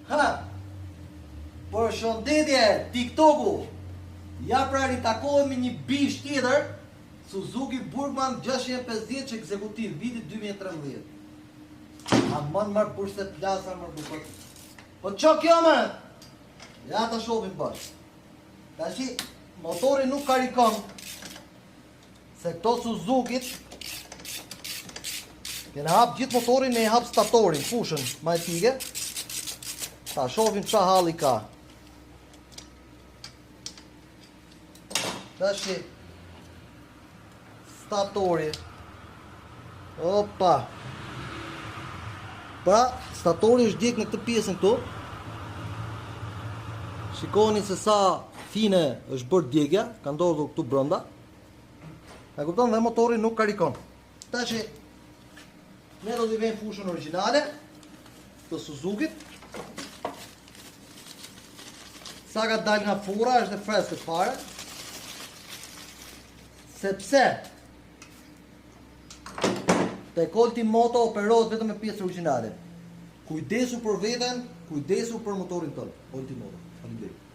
Ha! Për shëndetje, TikToku. Ja pra ritakohemi një bish tjetër, Suzuki Burgman 650 që ekzekutiv, viti 2013. A mën marrë për se plasa mërë bukët. Po që kjo më? Ja të shofim bashkë. Ta shi, motori nuk karikon, se këto Suzukit, kene hap gjithë motorin e hap statorin, fushën, majtike. Ta shofim qa halli ka. Ta shi, statori. Opa. Pra, statori është djek në këtë pjesën këtu. Shikoni se sa fine është bërë djegja, ka ndodhur këtu brenda. E kupton dhe motori nuk karikon. Tashi ne do t'i vëmë fushën origjinale të Suzukit. Sa ka dalë nga fura është e freskët fare. Sepse te Colti Moto operohet vetëm me pjesë origjinale. Kujdesu për veten, kujdesu për motorin tonë. Colti Moto. Faleminderit.